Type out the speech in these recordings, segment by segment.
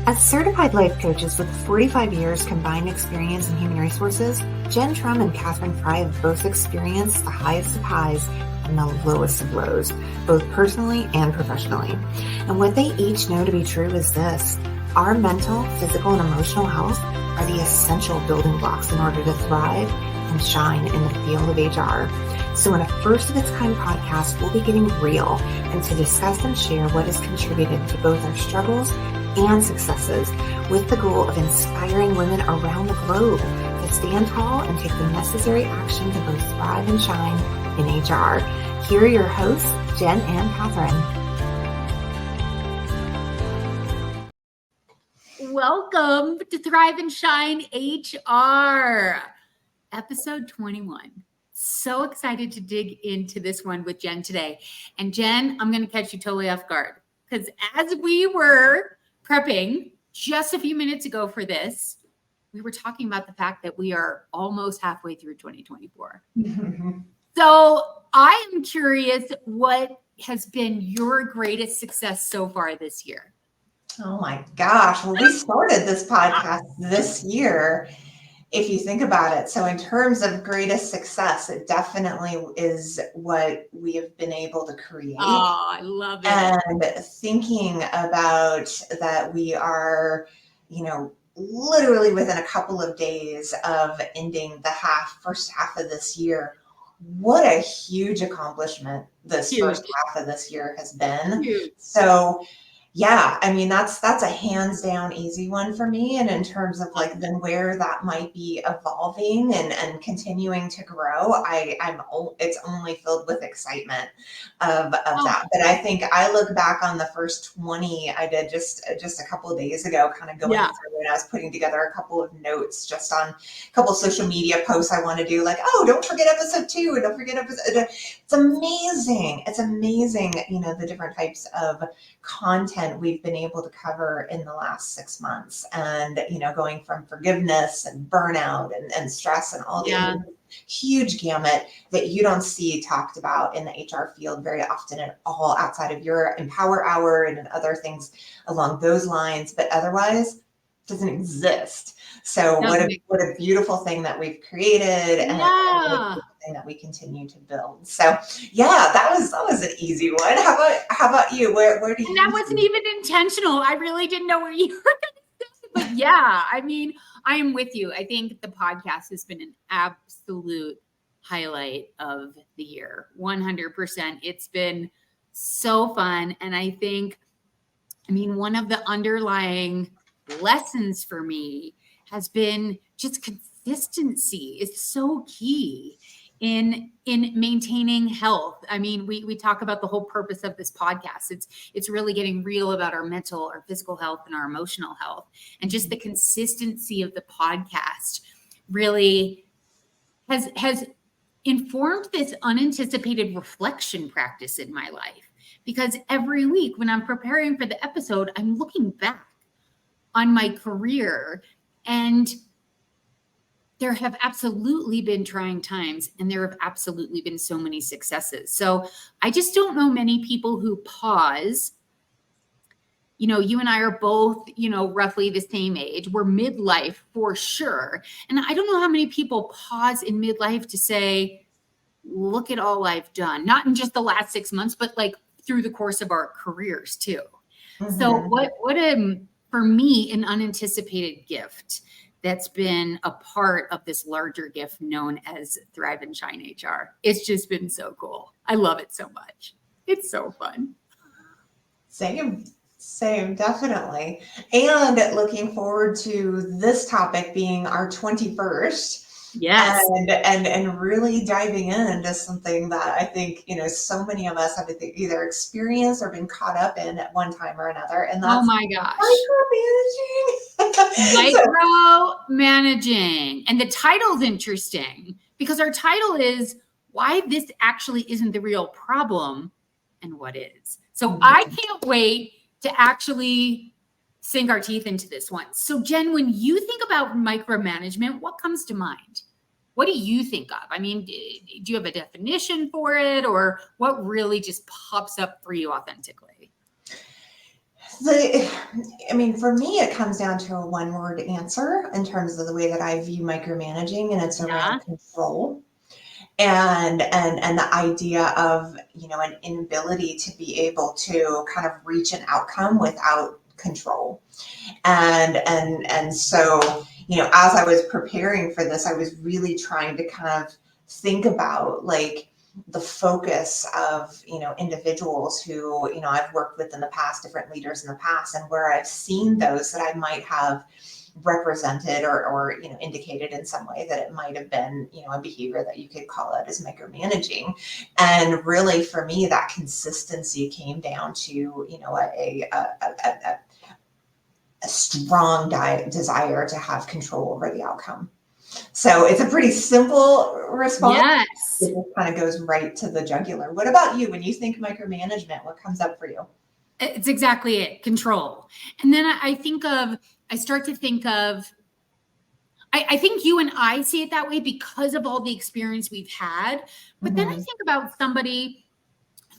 As certified life coaches with 45 years combined experience in human resources, Jen Trumm and Katherine have both experienced the highest of highs and the lowest of lows, both personally and professionally. And what they each know to be true is this: our mental, physical, and emotional health are the essential building blocks in order to thrive and shine in the field of HR. So in a first of its kind podcast, we'll be getting real and to discuss and share what has contributed to both our struggles and successes, with the goal of inspiring women around the globe to stand tall and take the necessary action to both thrive and shine in HR. Here are your hosts, Jen and Katherine. Welcome to Thrive and Shine HR, episode 21. So excited to dig into this one with Jen today. And Jen, I'm going to catch you totally off guard, because as we were prepping just a few minutes ago for this, we were talking about the fact that we are almost halfway through 2024. So I am curious, what has been your greatest success so far this year? Oh my gosh. Well, we started this podcast this year, if you think about it. So in terms of greatest success, it definitely is what we have been able to create. Oh, I love it. And thinking about that, we are, literally within a couple of days of ending the first half of this year. What a huge accomplishment this first half of this year has been. Huge. So yeah, I mean, that's a hands down easy one for me. And in terms of then where that might be evolving and continuing to grow, it's only filled with excitement of that. But I think I look back on the first 20 I did just a couple of days ago, kind of going through, and I was putting together a couple of notes just on a couple of social media posts I want to do, don't forget episode 2, and don't forget episode. It's amazing. It's amazing, the different types of content we've been able to cover in the last 6 months, and going from forgiveness and burnout and stress and all the huge gamut that you don't see talked about in the HR field very often at all, outside of your Empower Hour and other things along those lines, but otherwise doesn't exist. So what a beautiful thing that we've created, and what a beautiful thing that we continue to build. So yeah, that was an easy one. How about you? Where do you? And that wasn't even intentional. I really didn't know where you were going to go. But yeah, I mean, I am with you. I think the podcast has been an absolute highlight of the year. 100%. It's been so fun. And I think, one of the underlying lessons for me has been just consistency is so key in maintaining health. We talk about the whole purpose of this podcast. It's really getting real about our mental, our physical health, and our emotional health. And just the consistency of the podcast really has informed this unanticipated reflection practice in my life. Because every week when I'm preparing for the episode, I'm looking back on my career, and there have absolutely been trying times, and there have absolutely been so many successes. So I just don't know many people who pause. You and I are both, roughly the same age. We're midlife for sure. And I don't know how many people pause in midlife to say, look at all I've done, not in just the last 6 months, but through the course of our careers too. Mm-hmm. So what for me, an unanticipated gift that's been a part of this larger gift known as Thrive and Shine HR. It's just been so cool. I love it so much. It's so fun. Same, definitely. And looking forward to this topic being our 21st. Yes. And really diving into something that I think, so many of us have either experienced or been caught up in at one time or another. And that's, oh my gosh, micromanaging. And the title's interesting because our title is why this actually isn't the real problem and what is. So I can't wait to actually sink our teeth into this one. So Jen, when you think about micromanagement, what comes to mind? What do you think of? Do you have a definition for it, or what really just pops up for you authentically? For me, it comes down to a one-word answer in terms of the way that I view micromanaging, and it's Yeah. around control. And the idea of, an inability to be able to kind of reach an outcome without control. And so, as I was preparing for this, I was really trying to kind of think about like the focus of, individuals who, I've worked with in the past, different leaders in the past, and where I've seen those that I might have represented or indicated in some way that it might have been a behavior that you could call it as micromanaging. And really for me, that consistency came down to a strong desire to have control over the outcome. So it's a pretty simple response. Yes. It just kind of goes right to the jugular. What about you? When you think micromanagement, what comes up for you? It's exactly it, control. And then I start to think of, I think you and I see it that way because of all the experience we've had. But then I think about somebody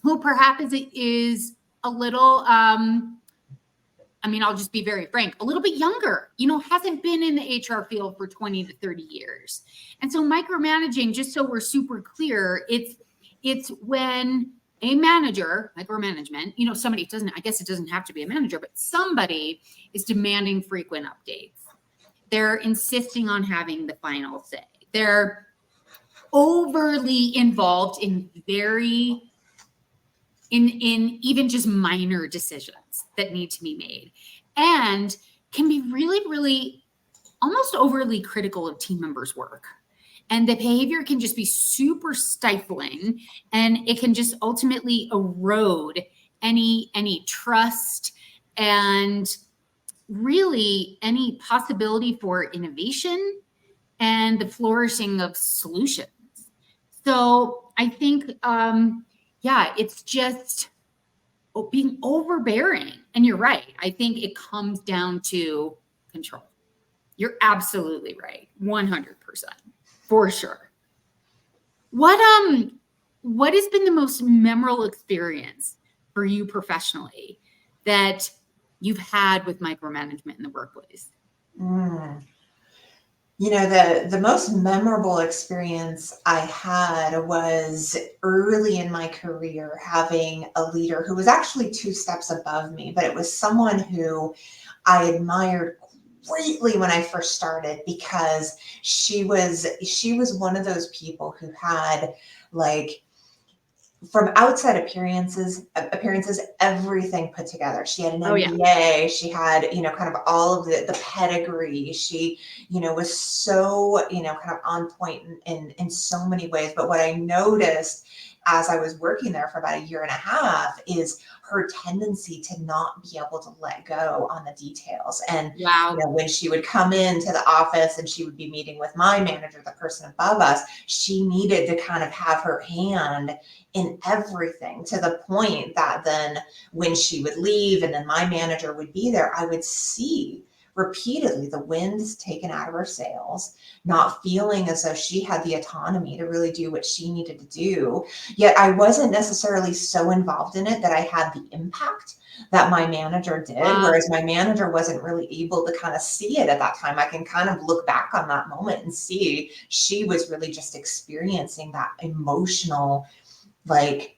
who perhaps is a little, I'll just be very frank, a little bit younger, hasn't been in the HR field for 20 to 30 years. And so micromanaging, just so we're super clear, it's when a manager, micromanagement, somebody, I guess it doesn't have to be a manager, but somebody is demanding frequent updates. They're insisting on having the final say. They're overly involved in even just minor decisions that need to be made, and can be really, really almost overly critical of team members' work. And the behavior can just be super stifling, and it can just ultimately erode any trust and really any possibility for innovation and the flourishing of solutions. So I think, it's just being overbearing. And you're right. I think it comes down to control. You're absolutely right. 100%, for sure. What has been the most memorable experience for you professionally that you've had with micromanagement in the workplace? The most memorable experience I had was early in my career, having a leader who was actually 2 steps above me, but it was someone who I admired greatly when I first started, because she was one of those people who had, like, from outside appearances, everything put together. She had an MBA. She had, kind of all of the pedigree. She, was so, kind of on point in so many ways. But what I noticed as I was working there for about a year and a half is her tendency to not be able to let go on the details. And when she would come into the office and she would be meeting with my manager, the person above us, she needed to kind of have her hand in everything, to the point that then when she would leave and then my manager would be there, I would see repeatedly the wind's taken out of her sails, not feeling as though she had the autonomy to really do what she needed to do. Yet I wasn't necessarily so involved in it that I had the impact that my manager did, whereas my manager wasn't really able to kind of see it at that time. I can kind of look back on that moment and see she was really just experiencing that emotional, like,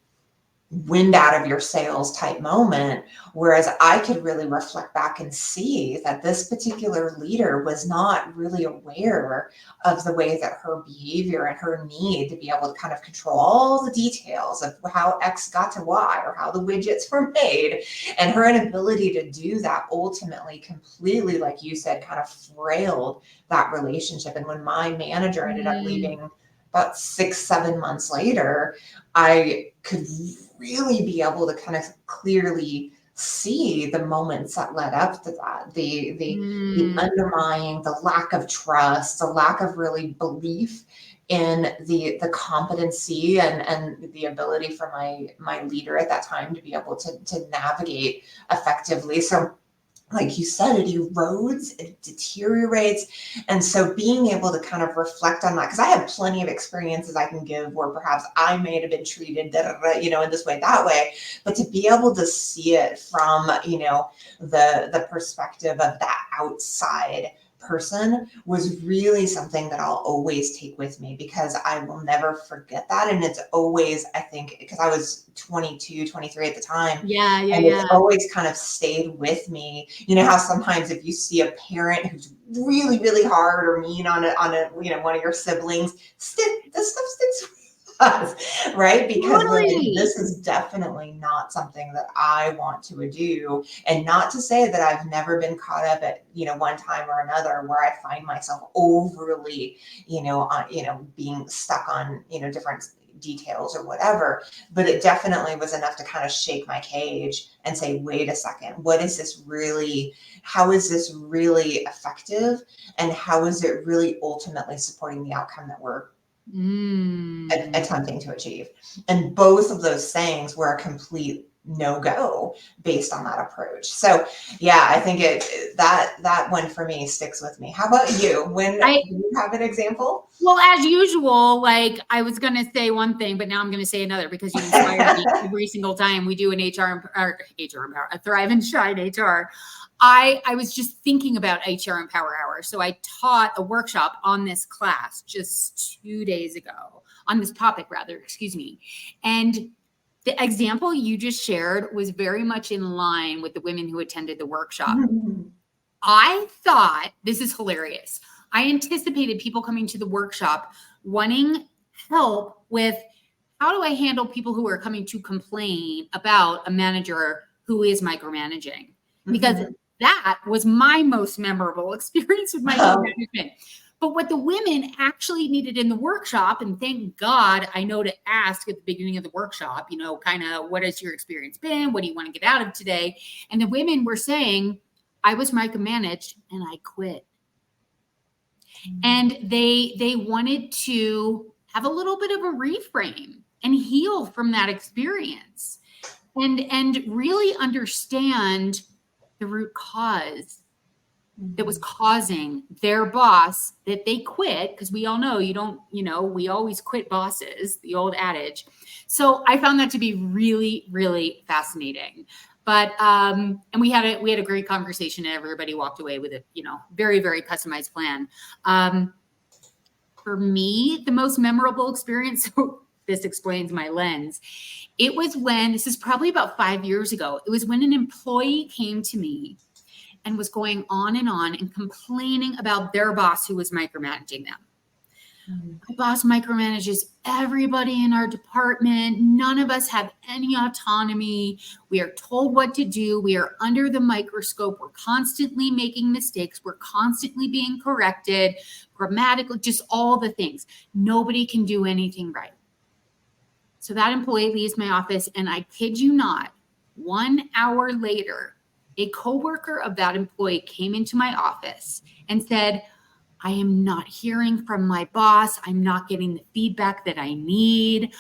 wind out of your sails type moment. Whereas I could really reflect back and see that this particular leader was not really aware of the way that her behavior and her need to be able to kind of control all the details of how X got to Y or how the widgets were made, and her inability to do that ultimately completely, like you said, kind of frailed that relationship. And when my manager ended up leaving about 6-7 months later, I could really be able to kind of clearly see the moments that led up to that, the undermining, the lack of trust, the lack of really belief in the competency and the ability for my leader at that time to be able to navigate effectively. So like you said, it erodes, it deteriorates. And so being able to kind of reflect on that, because I have plenty of experiences I can give where perhaps I may have been treated, in this way, that way, but to be able to see it from, the perspective of that outside person was really something that I'll always take with me, because I will never forget that. And it's always, I think, because I was 22, 23 at the time, Yeah, yeah, and it's yeah. always kind of stayed with me. You know how sometimes if you see a parent who's really, really hard or mean on one of your siblings, this stuff sticks with us, right? Because we're like, Totally. this is definitely not something that I want to do. And not to say that I've never been caught up at, one time or another where I find myself overly, being stuck on, different details or whatever, but it definitely was enough to kind of shake my cage and say, wait a second, how is this really effective? And how is it really ultimately supporting the outcome that we're attempting to achieve? And both of those things were a complete no-go based on that approach. So yeah, I think that one for me sticks with me. How about you? Do you have an example? Well, as usual, like I was going to say one thing, but now I'm going to say another, because you inspire me every single time we do an a Thrive and Shine HR. I was just thinking about HR Empower Hour. So I taught a workshop on this class just 2 days ago, on this topic rather, excuse me. And the example you just shared was very much in line with the women who attended the workshop. I thought, this is hilarious, I anticipated people coming to the workshop wanting help with, how do I handle people who are coming to complain about a manager who is micromanaging? Because that was my most memorable experience with micromanagement. But what the women actually needed in the workshop, and thank God I know to ask at the beginning of the workshop, kind of, what has your experience been? What do you want to get out of today? And the women were saying, I was micromanaged and I quit. And they wanted to have a little bit of a reframe and heal from that experience, and really understand the root cause that was causing their boss that they quit, because we all know we always quit bosses, the old adage. So I found that to be really, really fascinating. But and we had a great conversation, and everybody walked away with a very, very customized plan. For me, the most memorable experience, so this explains my lens, it was when, this is probably about 5 years ago, it was when an employee came to me and was going on and complaining about their boss who was micromanaging them. My boss micromanages everybody in our department. None of us have any autonomy. We are told what to do. We are under the microscope. We're constantly making mistakes. We're constantly being corrected, grammatically, just all the things. Nobody can do anything right. So that employee leaves my office, and I kid you not, 1 hour later, a coworker of that employee came into my office and said, I am not hearing from my boss. I'm not getting the feedback that I need.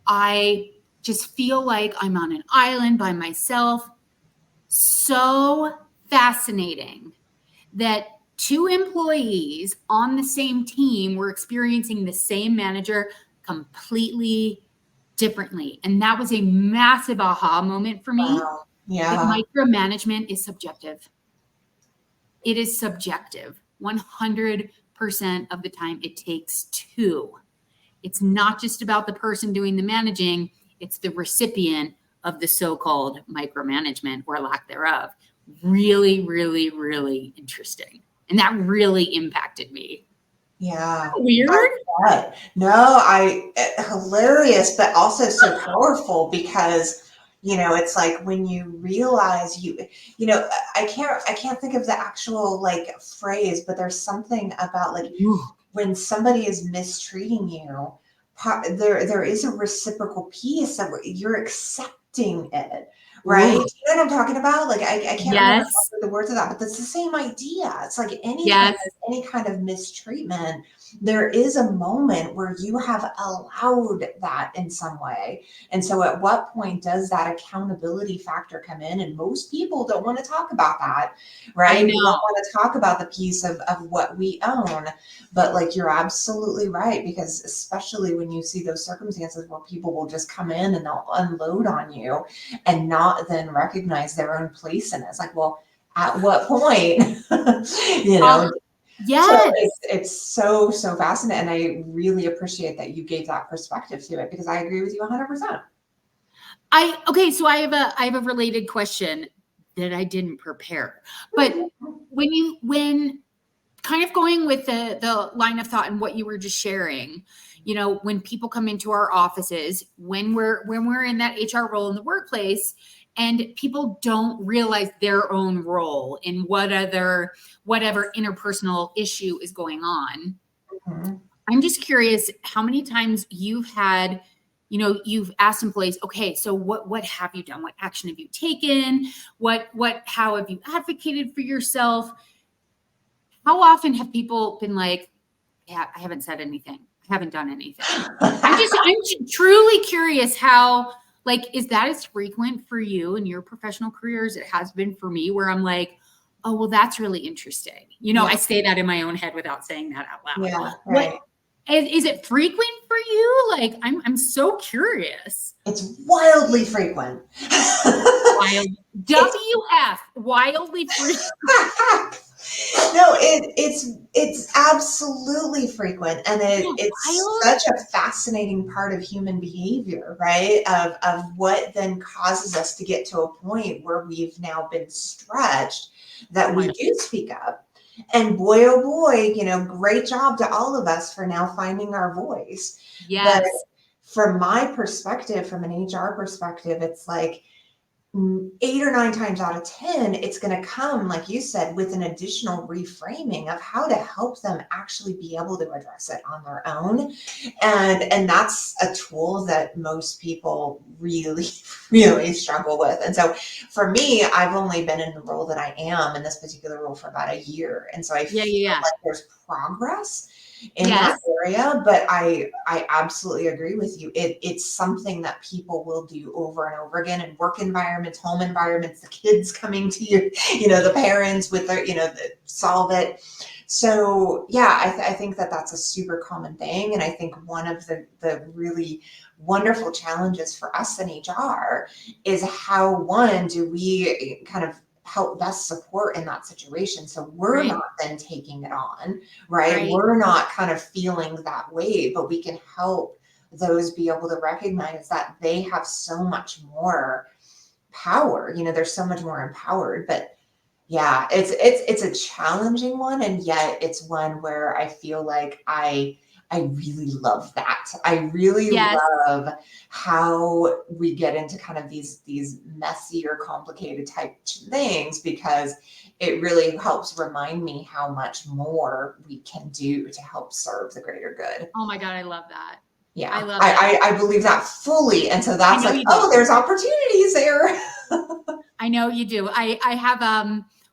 I just feel like I'm on an island by myself. So fascinating that 2 employees on the same team were experiencing the same manager completely differently. And that was a massive aha moment for me. Wow. Yeah. That micromanagement is subjective. It is subjective. 100% of the time it takes 2. It's not just about the person doing the managing, it's the recipient of the so-called micromanagement or lack thereof. Really, really, really interesting. And that really impacted me. Yeah. Weird? No, hilarious, but also so powerful, because it's like when you realize I can't think of the actual like phrase, but there's something about like when somebody is mistreating you, there is a reciprocal piece that you're accepting it, right? Ooh, You know what I'm talking about? Like I can't remember yes, the words of that, but that's the same idea. It's like anytime yes. there's any kind of mistreatment, there is a moment where you have allowed that in some way. And so at what point does that accountability factor come in? And most people don't want to talk about that, I right? We don't know. want to talk about the piece of what we own. But like you're absolutely right, because especially when you see those circumstances where people will just come in and they'll unload on you and not then recognize their own place in it. It's like, well, at what point, you Uh, know? So yes. it's so fascinating. And I really appreciate that you gave that perspective to it because I agree with you 100%. Okay, so I have a related question that I didn't prepare. But when kind of going with the line of thought and what you were just sharing, you know, when people come into our offices, when we're in that HR role in the workplace, and people don't realize their own role in whatever interpersonal issue is going on. Mhm. I'm just curious how many times you've had, you know, you've asked employees, okay, so what have you done? What action have you taken? How have you advocated for yourself? How often have people been like, yeah, I haven't said anything. I haven't done anything. I'm truly curious how, like, is that as frequent for you in your professional career as it has been for me, where I'm like, oh, well, that's really interesting. You know, Yeah, I say that in my own head without saying that out loud. yeah, What right. is it frequent for you? Like, I'm so curious. It's wildly frequent. Wild It's WF, wildly frequent. no, it's absolutely frequent, and it's Wild. such a fascinating part of human behavior, right? Of what then causes us to get to a point where we've now been stretched Oh that my we do speak up. And boy, oh boy, you know, great job to all of us for now finding our voice. But yes. from my perspective, from an HR perspective, it's like 8 or 9 times out of 10, it's going to come, like you said, with an additional reframing of how to help them actually be able to address it on their own. And that's a tool that most people really, really struggle with. And so for me, I've only been in the role that I am in this particular role for about a year. And so I Yeah, feel yeah, yeah. like there's progress in that Yes. area, but I absolutely agree with you. It's something that people will do over and over again in work environments, home environments, the kids coming to you, you know, the parents with their, you know, solve it. So yeah, I think that that's a super common thing, and I think one of the really wonderful challenges for us in HR is how one do we kind of help best support in that situation so we're Right. not then taking it on, right? Right. We're not kind of feeling that way, but we can help those be able to recognize that they have so much more power. You know, they're so much more empowered. But yeah, it's a challenging one, and yet it's one where I feel like I really love that. I really Yes. love how we get into kind of these messy or complicated type things because it really helps remind me how much more we can do to help serve the greater good. Oh my God, I love that. I Yeah, love that. I believe that fully, and so I that's know like, you do. oh, there's opportunities there. I know you do. I have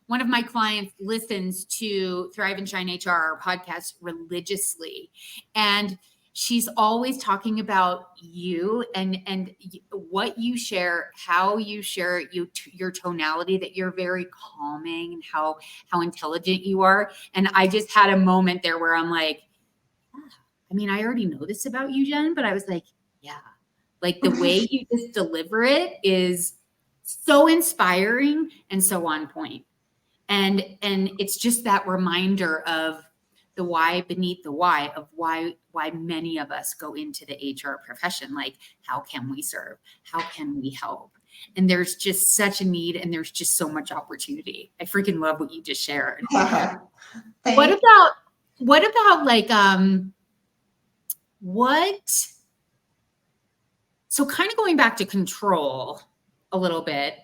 one of my clients listens to Thrive and Shine HR, our podcast, religiously, and she's always talking about you and what you share, how you share it, your tonality, that you're very calming, and how intelligent you are. And I just had a moment there where I'm like, I mean, I already know this about you, Jen, but I was like, yeah, like the way you just deliver it is so inspiring and so on point. And it's just that reminder of the why beneath the why of why many of us go into the HR profession. Like, how can we serve? How can we help? And there's just such a need, and there's just so much opportunity. I freaking love what you just shared. What Thank about like what so kind of going back to control a little bit,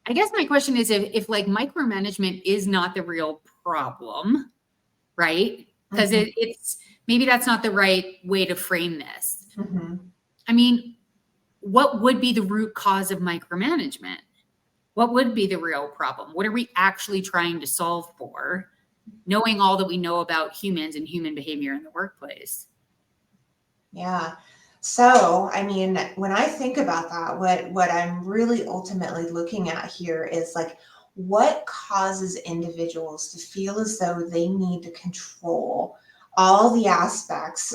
I guess my question is if like micromanagement is not the real problem, right? Because Mhm, it's maybe that's not the right way to frame this. mhm. I mean, what would be the root cause of micromanagement? What would be the real problem? What are we actually trying to solve for, knowing all that we know about humans and human behavior in the workplace? Yeah. So, I mean, when I think about that, what I'm really ultimately looking at here is like, what causes individuals to feel as though they need to control all the aspects,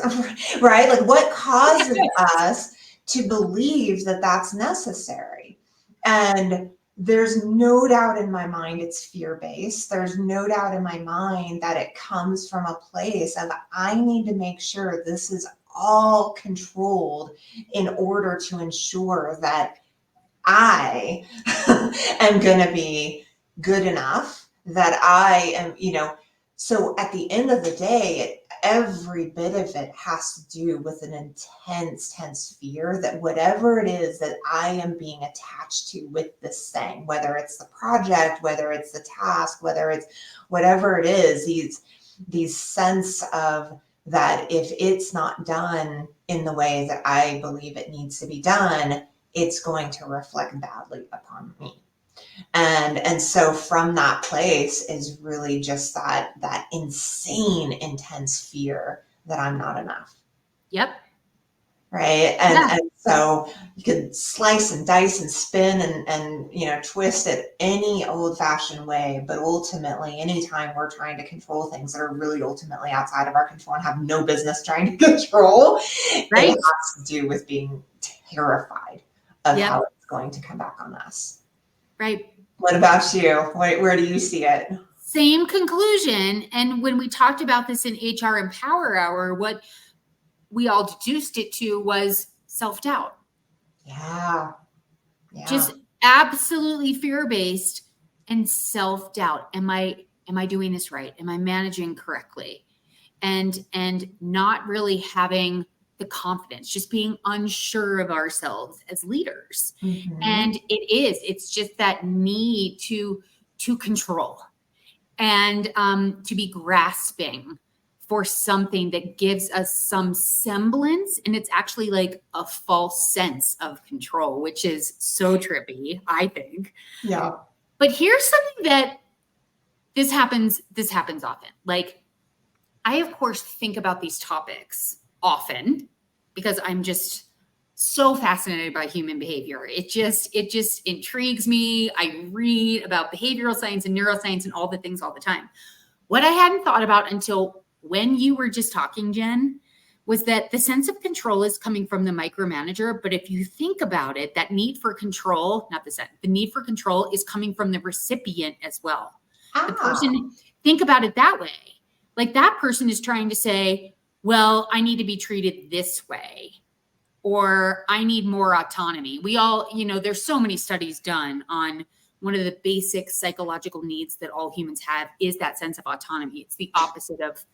right? Like, what causes us to believe that that's necessary? And there's no doubt in my mind it's fear-based. There's no doubt in my mind that it comes from a place of, I need to make sure this is all controlled in order to ensure that I am going to be good enough, that I am, so at the end of the day, every bit of it has to do with an intense fear that whatever it is that I am being attached to with this thing, whether it's the project, whether it's the task, whether it's whatever it is, these sense of that if it's not done in the way that I believe it needs to be done, it's going to reflect badly upon me. And so from that place is really just that insane intense fear that I'm not enough. Yep. Right. And so you can slice and dice and spin and twist it any old fashioned way. But ultimately, anytime we're trying to control things that are really ultimately outside of our control and have no business trying to control, Right. it has to do with being terrified of how it's going to come back on us. Right. What about you? Where do you see it? Same conclusion. And when we talked about this in HR Empower Hour, what we all deduced it to was self-doubt. Yeah. Just absolutely fear-based and self-doubt. Am I doing this right? Am I managing correctly? And not really having the confidence, just being unsure of ourselves as leaders. Mm-hmm. And it's just that need to control and to be grasping for something that gives us some semblance. And it's actually like a false sense of control, which is so trippy, I think. Yeah. But here's something that this happens often. Like, I, of course, think about these topics often because I'm just so fascinated by human behavior. It just intrigues me. I read about behavioral science and neuroscience and all the things all the time. What I hadn't thought about until when you were just talking, Jen, was that the sense of control is coming from the micromanager. But if you think about it, that need for control, the need for control is coming from the recipient as well. The person, think about it that way. Like, that person is trying to say, well, I need to be treated this way, or I need more autonomy. We all, there's so many studies done on one of the basic psychological needs that all humans have is that sense of autonomy. It's the opposite of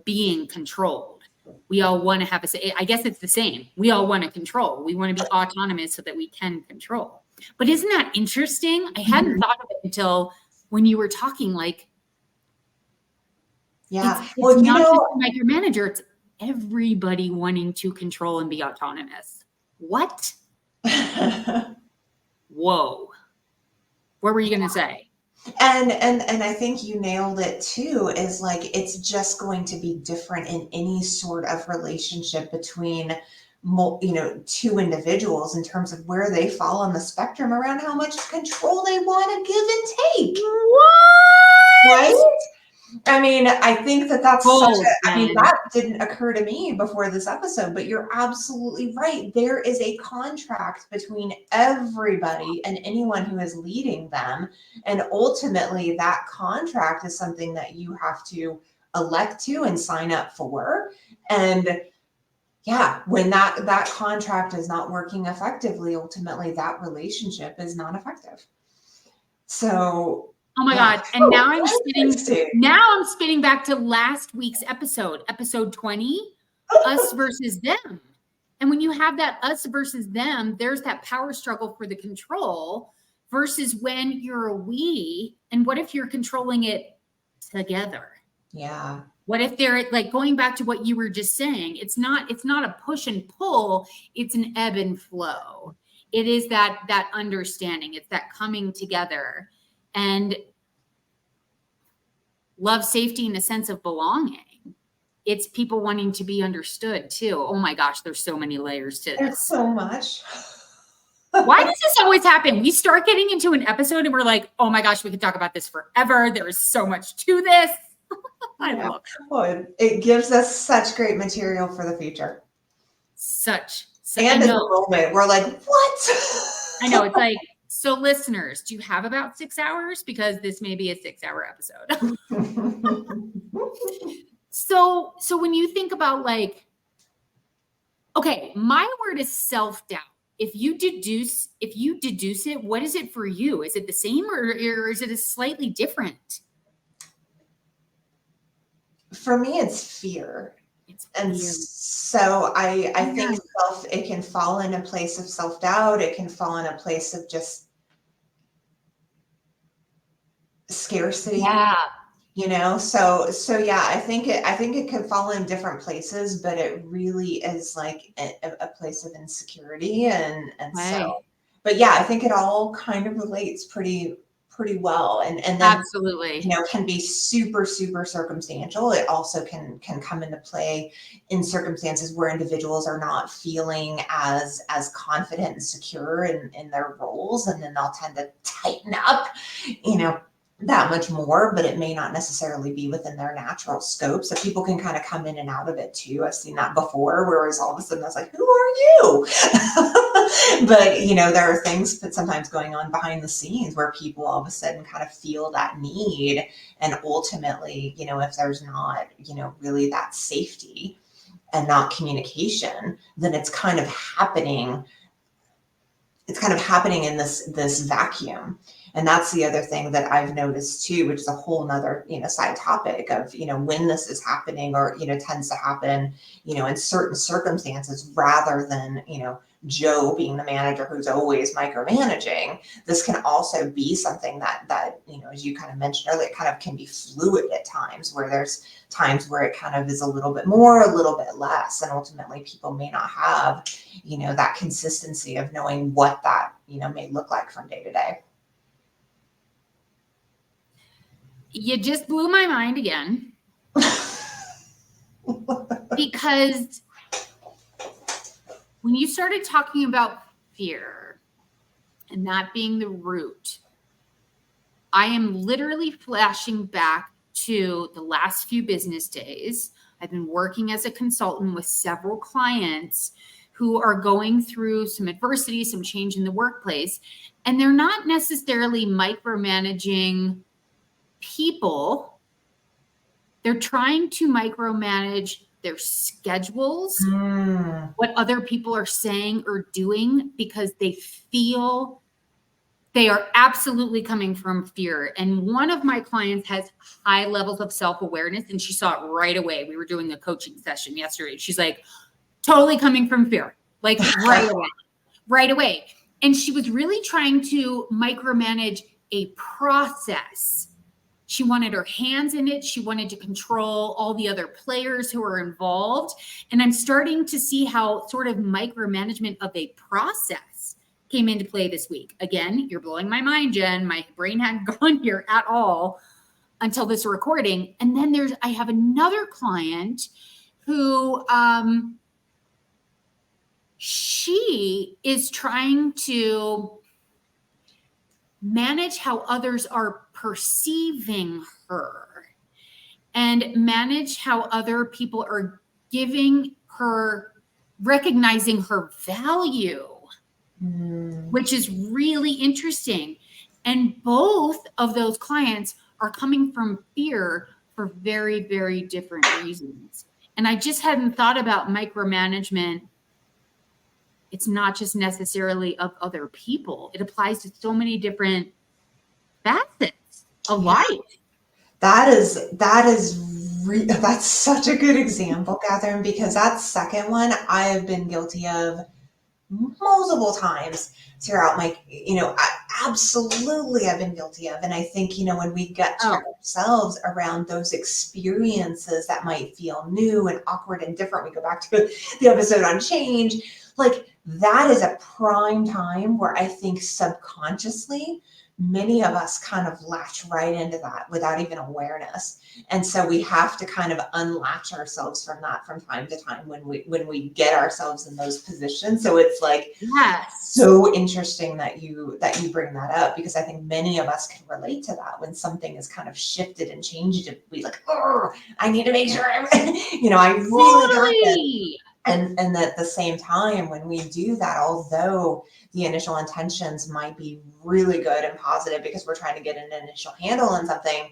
being controlled. We all want to have I guess it's the same. We all want to control. We want to be autonomous so that we can control. But isn't that interesting? I hadn't thought of it until when you were talking, like, yeah. It's not just the micromanager, it's everybody wanting to control and be autonomous. What? Whoa. What were you going to say? And I think you nailed it too, is like, it's just going to be different in any sort of relationship between, two individuals in terms of where they fall on the spectrum around how much control they want to give and take. What? Right? I mean, I think that's that didn't occur to me before this episode, but you're absolutely right. There is a contract between everybody and anyone who is leading them. And ultimately, that contract is something that you have to elect to and sign up for. And yeah, when that contract is not working effectively, ultimately that relationship is not effective. So, oh my God. And now I'm spinning back to last week's episode 20, us versus them. And when you have that us versus them, there's that power struggle for the control versus when you're a we. And what if you're controlling it together? Yeah. What if they're like, going back to what you were just saying, it's not a push and pull, it's an ebb and flow. It is that understanding, it's that coming together, and love, safety, and a sense of belonging. It's people wanting to be understood too. Oh my gosh, there's so many layers to There's this. so much. Why does this always happen? We start getting into an episode and we're like, oh my gosh, we could talk about this forever. There is so much to this. I love it. It gives us such great material for the future. And in the moment, we're like, what? I know. It's like, so listeners, do you have about 6 hours? Because this may be a 6-hour episode. So when you think about like, okay, my word is self-doubt. If you deduce it, what is it for you? Is it the same or is it slightly different? For me, it's fear. And fear. So I think it can fall in a place of self-doubt. It can fall in a place of just scarcity. Yeah. You know, so yeah, I think it could fall in different places, but it really is like a place of insecurity and so, but yeah, I think it all kind of relates pretty well, and then absolutely, you know, can be super circumstantial. It also can come into play in circumstances where individuals are not feeling as confident and secure in their roles, and then they'll tend to tighten up, you know, that much more, but it may not necessarily be within their natural scope. So people can kind of come in and out of it too. I've seen that before, whereas all of a sudden I was like, who are you? But, you know, there are things that sometimes going on behind the scenes where people all of a sudden kind of feel that need. And ultimately, you know, if there's not, you know, really that safety and not communication, then it's kind of happening. It's kind of happening in this vacuum. And that's the other thing that I've noticed too, which is a whole nother, you know, side topic of, you know, when this is happening or, you know, tends to happen, you know, in certain circumstances, rather than, you know, Joe being the manager who's always micromanaging. This can also be something that, you know, as you kind of mentioned earlier, it kind of can be fluid at times, where there's times where it kind of is a little bit more, a little bit less. And ultimately people may not have, you know, that consistency of knowing what that, you know, may look like from day to day. You just blew my mind again. Because when you started talking about fear and that being the root, I am literally flashing back to the last few business days. I've been working as a consultant with several clients who are going through some adversity, some change in the workplace, and they're not necessarily micromanaging people. They're trying to micromanage their schedules, what other people are saying or doing, because they feel they are absolutely coming from fear. And one of my clients has high levels of self-awareness, and she saw it right away. We were doing a coaching session yesterday. She's like, totally coming from fear, like right away. And she was really trying to micromanage a process. She wanted her hands in it. She wanted to control all the other players who are involved. And I'm starting to see how sort of micromanagement of a process came into play this week. Again, you're blowing my mind, Jen. My brain hadn't gone here at all until this recording. And then I have another client who she is trying to manage how others are perceiving her and manage how other people are recognizing her value, which is really interesting. And both of those clients are coming from fear for very, very different reasons. And I just hadn't thought about micromanagement. It's not just necessarily of other people. It applies to so many different facets of life. That's such a good example, Katherine, because that second one I have been guilty of multiple times throughout my, absolutely I've been guilty of. And I think, when we gut check ourselves around those experiences that might feel new and awkward and different, we go back to the episode on change, like that is a prime time where I think subconsciously many of us kind of latch right into that without even awareness. And so we have to kind of unlatch ourselves from that from time to time when we get ourselves in those positions. So it's like, yes, so interesting that you bring that up, because I think many of us can relate to that when something is kind of shifted and changed. To be like, oh, I need to make sure I really got this. And at the same time, when we do that, although the initial intentions might be really good and positive because we're trying to get an initial handle on something,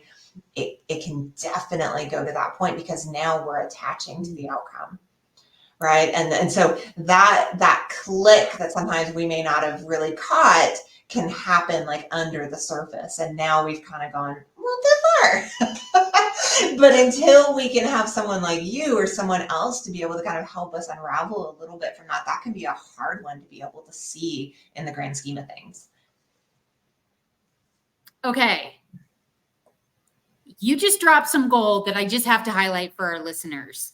it can definitely go to that point because now we're attaching to the outcome. Right. And so that click that sometimes we may not have really caught can happen like under the surface. And now we've kind of gone, well, too far. But until we can have someone like you or someone else to be able to kind of help us unravel a little bit from that can be a hard one to be able to see in the grand scheme of things. Okay. You just dropped some gold that I just have to highlight for our listeners.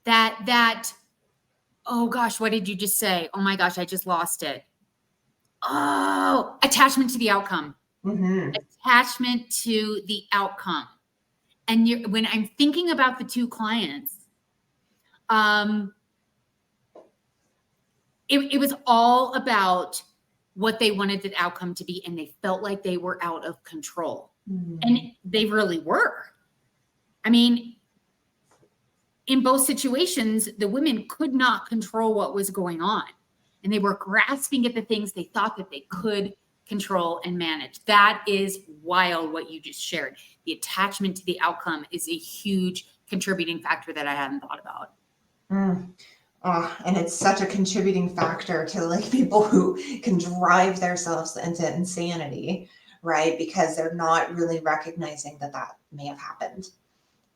That, oh gosh, what did you just say? Oh my gosh, I just lost it. Oh, attachment to the outcome. Mm-hmm. Attachment to the outcome. And when I'm thinking about the two clients, it was all about what they wanted the outcome to be, and they felt like they were out of control. Mm-hmm. And they really were. I mean, in both situations, the women could not control what was going on, and they were grasping at the things they thought that they could control and manage. That is wild what you just shared. The attachment to the outcome is a huge contributing factor that I hadn't thought about. And it's such a contributing factor to like people who can drive themselves into insanity, right? Because they're not really recognizing that may have happened.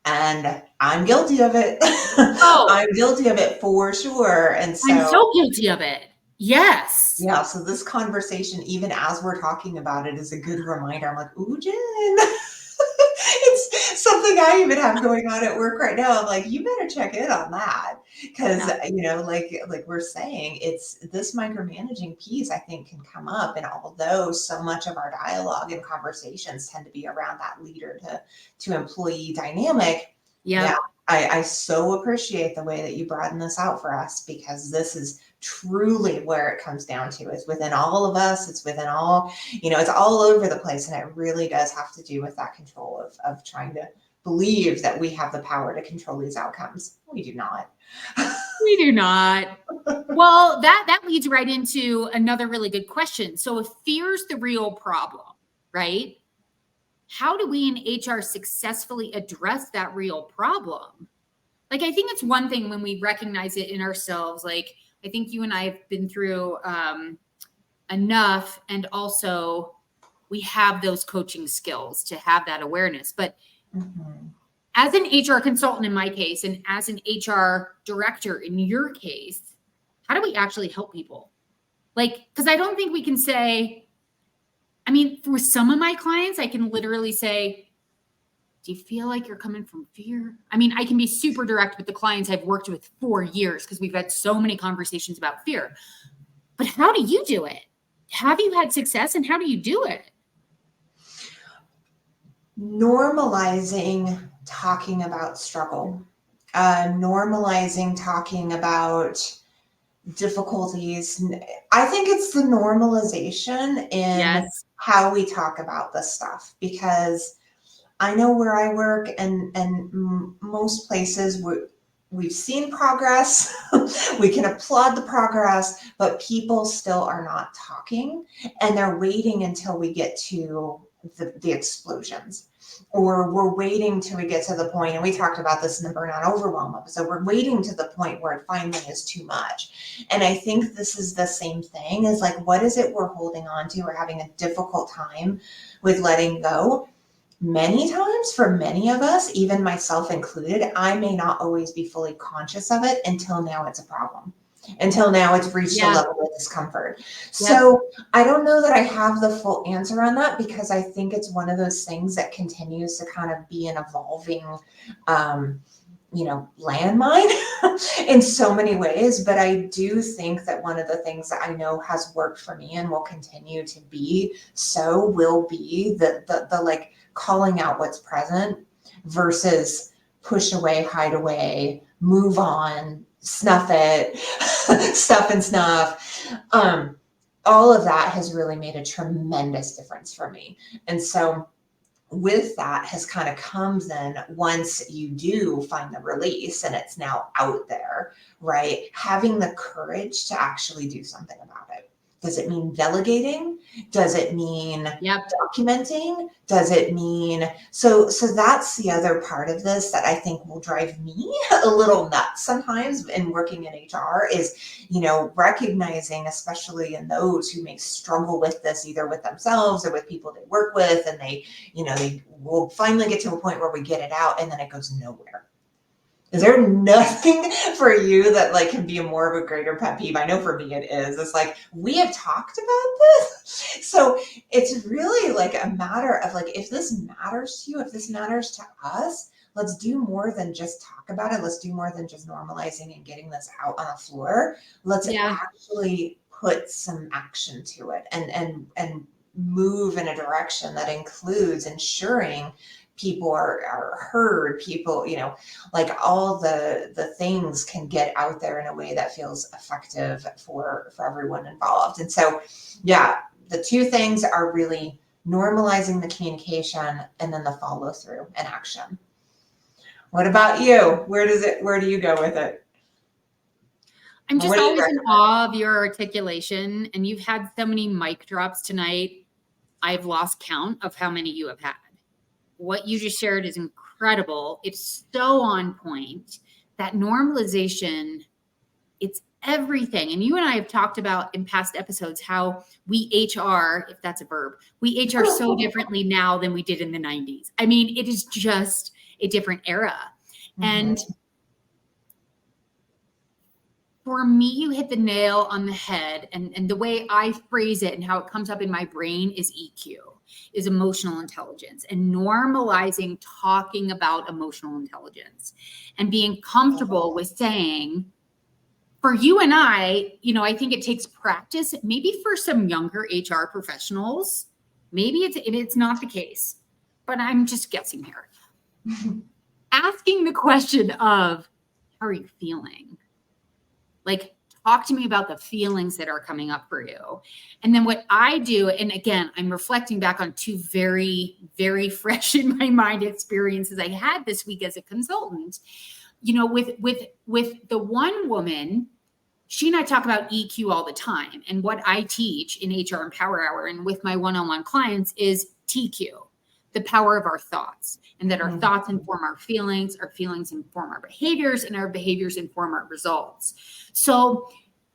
And I'm guilty of it. Oh. I'm guilty of it for sure. And so I'm so guilty of it. Yes. Yeah. So this conversation, even as we're talking about it, is a good reminder. I'm like, ooh, Jen. It's something I even have going on at work right now. I'm like, you better check in on that. Because, like we're saying, it's this micromanaging piece, I think, can come up. And although so much of our dialogue and conversations tend to be around that leader to employee dynamic, I so appreciate the way that you broaden this out for us, because this is truly where it comes down to. It's within all of us. It's within all, it's all over the place. And it really does have to do with that control of trying to believe that we have the power to control these outcomes. We do not. We do not. Well, that leads right into another really good question. So if fear's the real problem, right? How do we in HR successfully address that real problem? Like, I think it's one thing when we recognize it in ourselves. Like, I think you and I have been through enough, and also we have those coaching skills to have that awareness. But as an HR consultant in my case, and as an HR director in your case, how do we actually help people? Like, because I don't think we can say, I mean, for some of my clients, I can literally say, do you feel like you're coming from fear? I mean, I can be super direct with the clients I've worked with for years because we've had so many conversations about fear. But how do you do it? Have you had success, and how do you do it? Normalizing talking about struggle, normalizing talking about difficulties. I think it's the normalization in how we talk about this stuff, because I know where I work and most places we've seen progress. We can applaud the progress, but people still are not talking, and they're waiting until we get to the explosions, or we're waiting till we get to the point, and we talked about this in the burnout overwhelm episode, we're waiting to the point where it finally is too much. And I think this is the same thing, is like, what is it we're holding on to or having a difficult time with letting go? many times for many of us, even myself included, I may not always be fully conscious of it until now it's a problem. Until now it's reached a level of discomfort. So I don't know that I have the full answer on that, because I think it's one of those things that continues to kind of be an evolving, landmine in so many ways. But I do think that one of the things that I know has worked for me and will continue to be so will be the like calling out what's present versus push away, hide away, move on, snuff it, stuff and snuff. All of that has really made a tremendous difference for me. And so with that has kind of comes in once you do find the release and it's now out there, right? Having the courage to actually do something about it. Does it mean delegating? Does it mean documenting? Does it mean so that's the other part of this that I think will drive me a little nuts sometimes in working in HR is, recognizing, especially in those who may struggle with this either with themselves or with people they work with, and they will finally get to a point where we get it out and then it goes nowhere. Is there nothing for you that like can be more of a greater pet peeve? I know for me it is. It's like, we have talked about this. So it's really like a matter of like, if this matters to you, if this matters to us, let's do more than just talk about it. Let's do more than just normalizing and getting this out on the floor. Let's actually put some action to it and move in a direction that includes ensuring people are heard, people, like all the things can get out there in a way that feels effective for everyone involved. And so, the two things are really normalizing the communication and then the follow through and action. What about you? Where do you go with it? I'm just always in awe of your articulation, and you've had so many mic drops tonight. I've lost count of how many you have had. What you just shared is incredible. It's so on point. That normalization, it's everything. And you and I have talked about in past episodes how we HR, if that's a verb, we HR so differently now than we did in the 90s. I mean, it is just a different era. Mm-hmm. And for me, you hit the nail on the head. And the way I phrase it and how it comes up in my brain is EQ. Is emotional intelligence, and normalizing talking about emotional intelligence and being comfortable with saying, for you and I think it takes practice, maybe for some younger HR professionals, maybe it's not the case, but I'm just guessing here. Asking the question of, how are you feeling? Like, talk to me about the feelings that are coming up for you. And then what I do, and again, I'm reflecting back on two very, very fresh in my mind experiences I had this week as a consultant, with the one woman, she and I talk about EQ all the time. And what I teach in HR and Power Hour and with my one-on-one clients is TQ, the power of our thoughts, and that our thoughts inform our feelings inform our behaviors, and our behaviors inform our results. So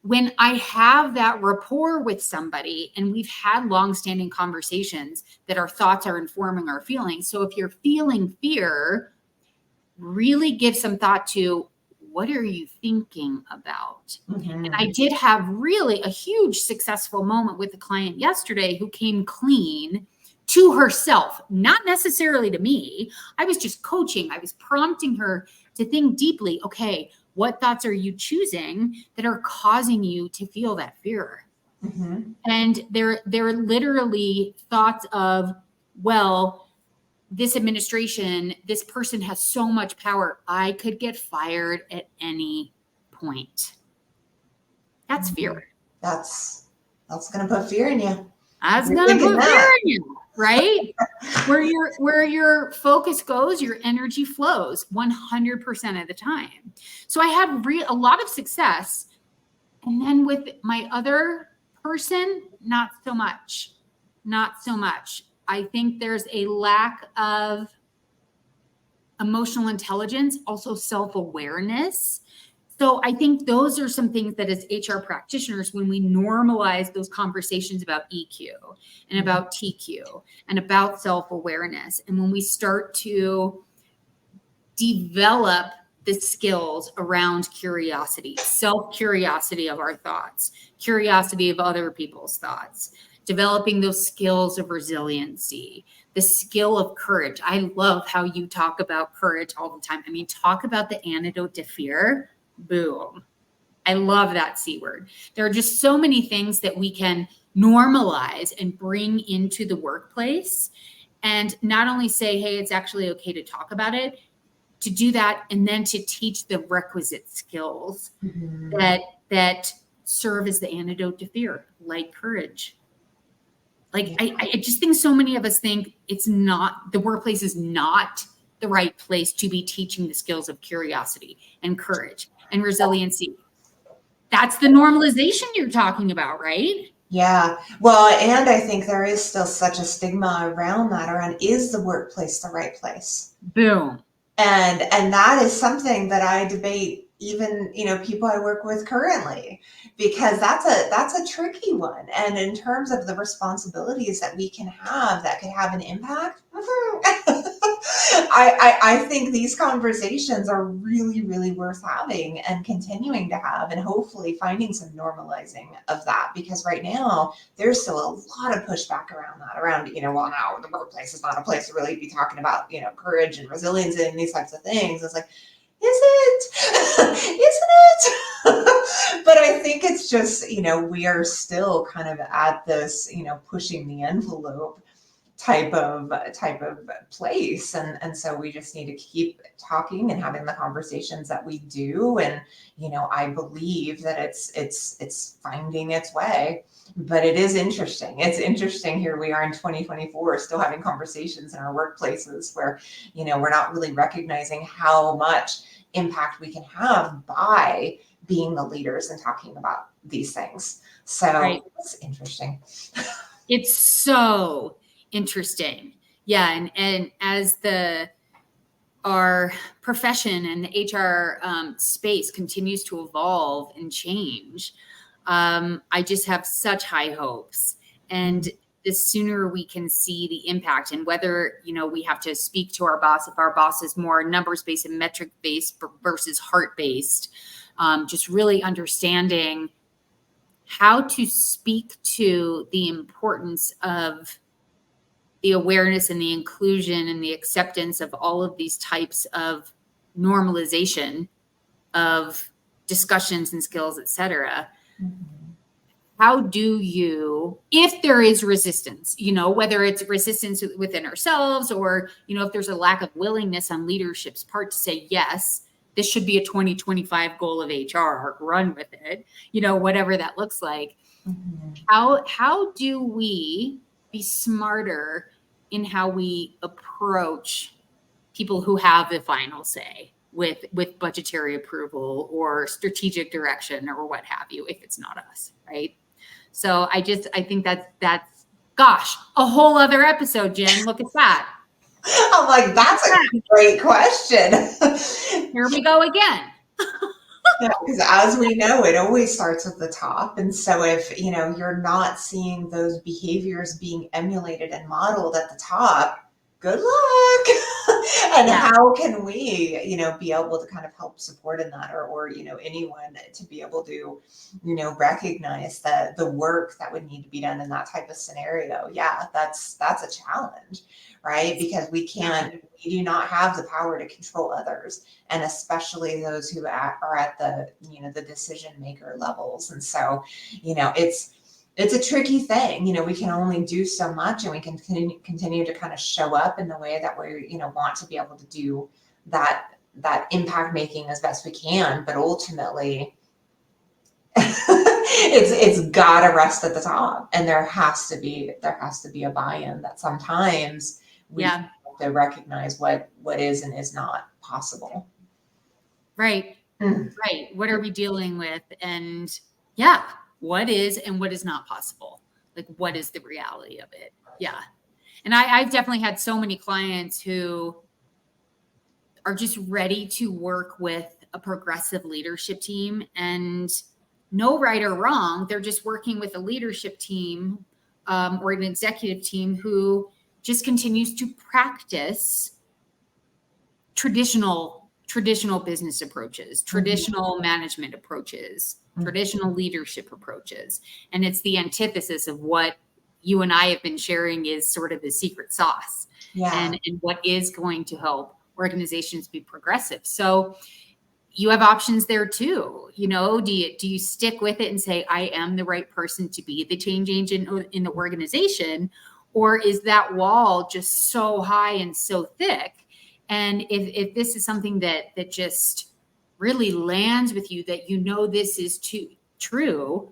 when I have that rapport with somebody and we've had long-standing conversations that our thoughts are informing our feelings. So if you're feeling fear, really give some thought to, what are you thinking about? Mm-hmm. And I did have really a huge successful moment with a client yesterday who came clean to herself, not necessarily to me. I was just coaching. I was prompting her to think deeply. Okay, what thoughts are you choosing that are causing you to feel that fear? Mm-hmm. And they're literally thoughts of, well, this administration, this person has so much power. I could get fired at any point. That's fear. That's going to put fear in you. That's going to put fear in you. Right? where your focus goes, your energy flows 100% of the time. So I had a lot of success. And then with my other person, not so much. I think there's a lack of emotional intelligence, also self-awareness. So I think those are some things that as HR practitioners, when we normalize those conversations about EQ and about TQ and about self-awareness, and when we start to develop the skills around curiosity, self-curiosity of our thoughts, curiosity of other people's thoughts, developing those skills of resiliency, the skill of courage. I love how you talk about courage all the time. I mean, talk about the antidote to fear. Boom. I love that C word. There are just so many things that we can normalize and bring into the workplace, and not only say, hey, it's actually okay to talk about it, to do that, and then to teach the requisite skills that serve as the antidote to fear, like courage. Like, I just think so many of us think the workplace is not the right place to be teaching the skills of curiosity and courage and resiliency. That's the normalization you're talking about, right? Yeah. Well, and I think there is still such a stigma around that, around, is the workplace the right place? Boom. And that is something that I debate even, people I work with currently, because that's a tricky one. And in terms of the responsibilities that we can have that could have an impact, I think these conversations are really, really worth having and continuing to have, and hopefully finding some normalizing of that, because right now there's still a lot of pushback around that, well, now the workplace is not a place to really be talking about, courage and resilience and these types of things. It's like, is it? Isn't it? But I think it's just, we are still kind of at this, pushing the envelope type of place, and so we just need to keep talking and having the conversations that we do. And I believe that it's finding its way. But it is interesting. It's interesting, here we are in 2024 still having conversations in our workplaces where we're not really recognizing how much impact we can have by being the leaders and talking about these things. So Right. It's interesting. It's so interesting. Yeah. And as our profession and the HR space continues to evolve and change, I just have such high hopes. And the sooner we can see the impact, and whether, we have to speak to our boss, if our boss is more numbers-based and metric-based versus heart-based, just really understanding how to speak to the importance of the awareness and the inclusion and the acceptance of all of these types of normalization of discussions and skills, et cetera. How do you, if there is resistance, whether it's resistance within ourselves, or, if there's a lack of willingness on leadership's part to say, yes, this should be a 2025 goal of HR, run with it, whatever that looks like. How do we be smarter in how we approach people who have the final say with budgetary approval or strategic direction or what have you, if it's not us, right? So I think that's gosh, a whole other episode, Jen. Look at that. I'm like, that's a great question. Here we go again. Yeah, because as we know, it always starts at the top. And so if, you're not seeing those behaviors being emulated and modeled at the top, good luck. And how can we, be able to kind of help support in that, or anyone to be able to, recognize that the work that would need to be done in that type of scenario. Yeah, that's a challenge, right? Because we do not have the power to control others, and especially those who are at the, the decision maker levels. And so, it's a tricky thing. We can only do so much, and we can continue to kind of show up in the way that we, want to be able to do that impact making as best we can. But ultimately, it's got to rest at the top, and there has to be a buy-in that sometimes we have to recognize what is and is not possible. Right. Right. What are we dealing with? And what is and what is not possible? Like, what is the reality of it? Yeah. And I've definitely had so many clients who are just ready to work with a progressive leadership team, and no right or wrong. They're just working with a leadership team or an executive team who just continues to practice traditional business approaches, traditional management approaches, traditional leadership approaches. And it's the antithesis of what you and I have been sharing is sort of the secret sauce and what is going to help organizations be progressive. So you have options there too. You know, do you stick with it and say, I am the right person to be the change agent in the organization? Or is that wall just so high and so thick? And if this is something that just really lands with you, that you know this is true,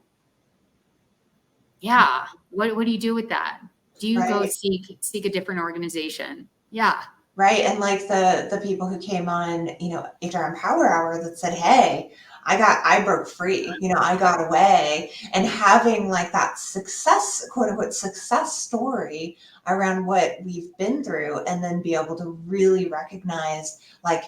yeah. What do you do with that? Do you go seek a different organization? Yeah. Right. And like the people who came on, you know, HR Empower Hour that said, hey, I broke free, you know, I got away, and having like that success, quote unquote, success story around what we've been through, and then be able to really recognize like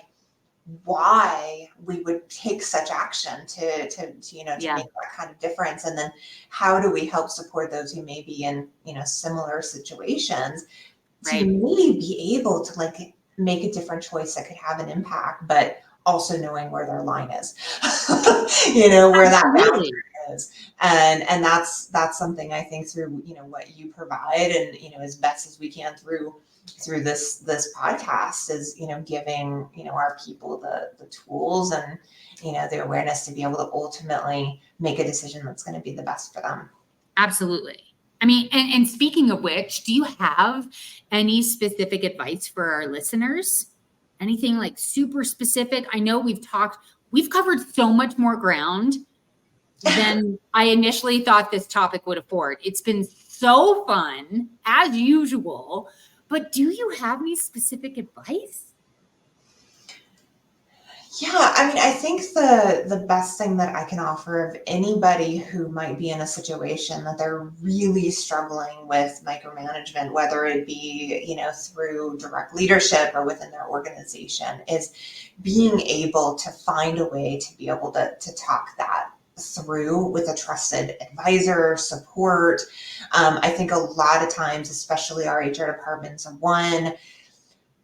why we would take such action to you know, to make that kind of difference. And then how do we help support those who may be in, you know, similar situations to maybe be able to like make a different choice that could have an impact, but also knowing where their line is, you know, where that boundary is. And that's something I think through, you know, what you provide, and, you know, as best as we can through this podcast is, you know, giving, you know, our people the tools and, you know, the awareness to be able to ultimately make a decision that's going to be the best for them. Absolutely. I mean, and speaking of which, do you have any specific advice for our listeners? Anything like super specific? I know we've covered so much more ground than I initially thought this topic would afford. It's been so fun, as usual, but do you have any specific advice? Yeah, I mean, I think the best thing that I can offer of anybody who might be in a situation that they're really struggling with micromanagement, whether it be, you know, through direct leadership or within their organization, is being able to find a way to be able to talk that through with a trusted advisor, support. I think a lot of times, especially our HR departments,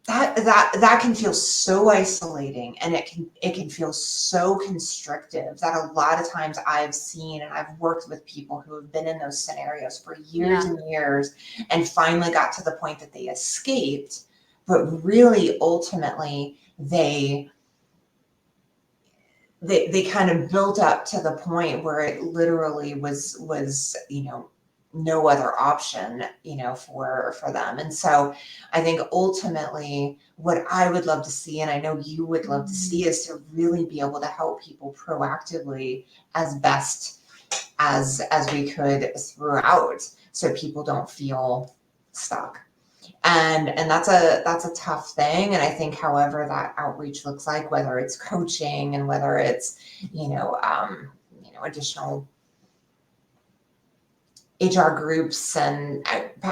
that can feel so isolating, and it can feel so constrictive that a lot of times I've seen, and I've worked with people who have been in those scenarios for years and years, and finally got to the point that they escaped, but really ultimately they kind of built up to the point where it literally was, you know, no other option, you know, for them. And so I think ultimately what I would love to see, and I know you would love to see, is to really be able to help people proactively as best as we could throughout, so people don't feel stuck. And that's a tough thing. And I think however that outreach looks like, whether it's coaching and whether it's, you know, additional HR groups and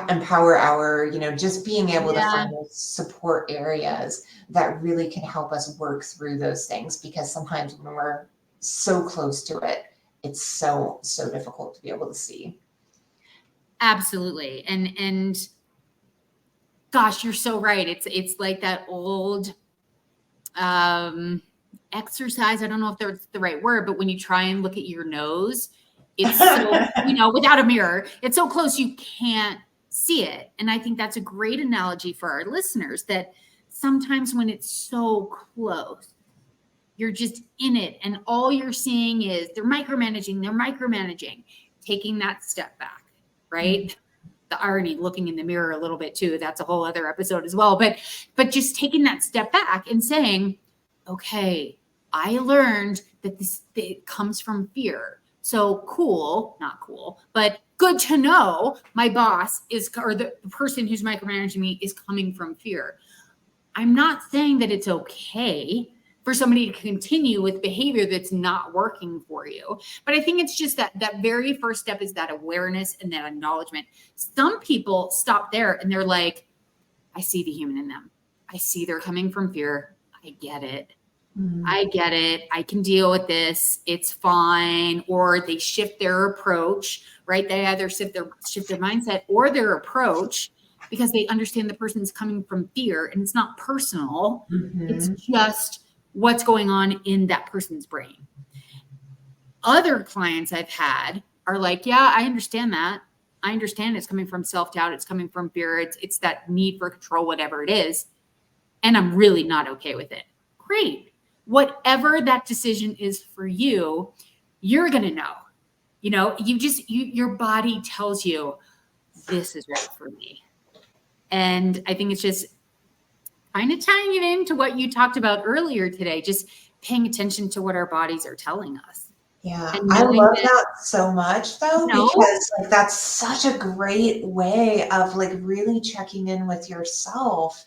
Empower Hour, you know, just being able to find those support areas that really can help us work through those things, because sometimes when we're so close to it, it's so difficult to be able to see. Absolutely. And gosh, you're so right. It's like that old exercise. I don't know if that's the right word, but when you try and look at your nose, it's so, you know, without a mirror, it's so close you can't see it. And I think that's a great analogy for our listeners, that sometimes when it's so close, you're just in it, and all you're seeing is they're micromanaging, taking that step back, right? Mm-hmm. The irony, looking in the mirror a little bit too, that's a whole other episode as well. But just taking that step back and saying, okay, I learned that it comes from fear. So cool, not cool, but good to know my boss or the person who's micromanaging me is coming from fear. I'm not saying that it's okay for somebody to continue with behavior that's not working for you. But I think it's just that very first step is that awareness and that acknowledgement. Some people stop there and they're like, I see the human in them. I see they're coming from fear. I get it. I get it. I can deal with this. It's fine. Or they shift their approach, right? They either shift their mindset or their approach because they understand the person's coming from fear and it's not personal. It's just what's going on in that person's brain. Other clients I've had are like, yeah, I understand that. I understand it's coming from self-doubt. It's coming from fear. It's that need for control, whatever it is. And I'm really not okay with it. Great. Whatever that decision is for you, you're going to know. Your body tells you this is right for me. And I think it's just kind of tying it into what you talked about earlier today, just paying attention to what our bodies are telling us. Yeah, I love that so much though, because like that's such a great way of like really checking in with yourself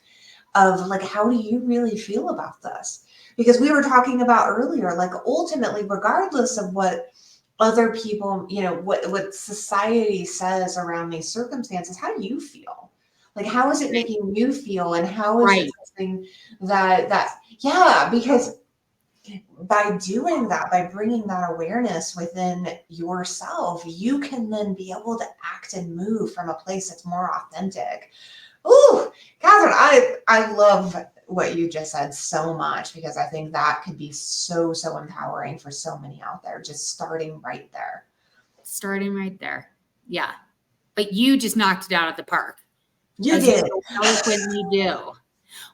of like, how do you really feel about this? Because we were talking about earlier, like ultimately, regardless of what other people, what society says around these circumstances, how do you feel? Like, how is it making you feel? And how is it something yeah, because by doing that, by bringing that awareness within yourself, you can then be able to act and move from a place that's more authentic. Ooh, Katherine, I love what you just said so much, because I think that could be so, so empowering for so many out there, just starting right there. Starting right there. Yeah. But you just knocked it out of the park. You did. So eloquently do.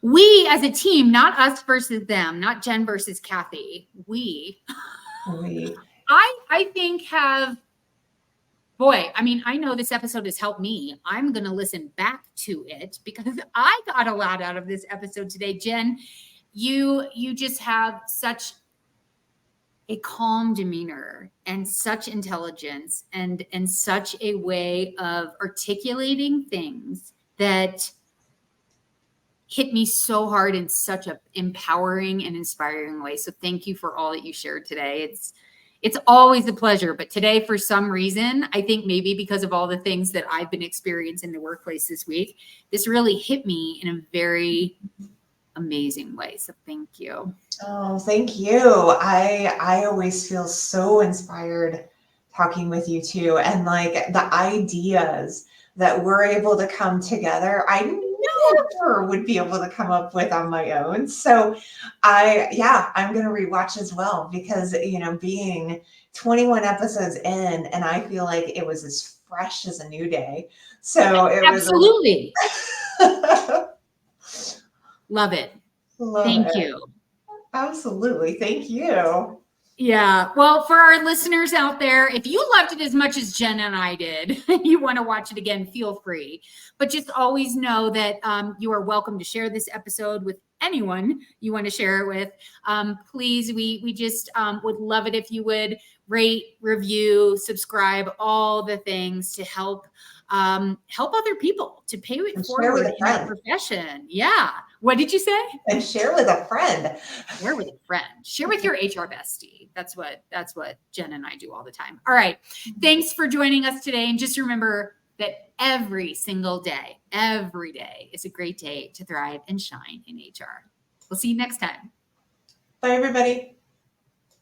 We as a team, not us versus them, not Jen versus Kathy. I think I know this episode has helped me. I'm going to listen back to it because I got a lot out of this episode today. Jen, you just have such a calm demeanor and such intelligence and such a way of articulating things that hit me so hard in such an empowering and inspiring way. So thank you for all that you shared today. It's always a pleasure, but today, for some reason, I think maybe because of all the things that I've been experiencing in the workplace this week, this really hit me in a very amazing way. So thank you. Oh, thank you. I always feel so inspired talking with you too. And like the ideas that we're able to come together, I never would be able to come up with on my own. So I'm going to rewatch as well, because, being 21 episodes in, and I feel like it was as fresh as a new day. So it absolutely love it. Thank you. Absolutely. Thank you. Yeah. Well, for our listeners out there, if you loved it as much as Jen and I did, you want to watch it again, feel free. But just always know that you are welcome to share this episode with anyone you want to share it with. Please, we just would love it if you would rate, review, subscribe, all the things to help other people to pay it forward in their profession. Yeah. What did you say? And share with a friend. Share with a friend. Share with your HR bestie. That's what Jen and I do all the time. All right. Thanks for joining us today. And just remember that every single day, every day is a great day to thrive and shine in HR. We'll see you next time. Bye, everybody.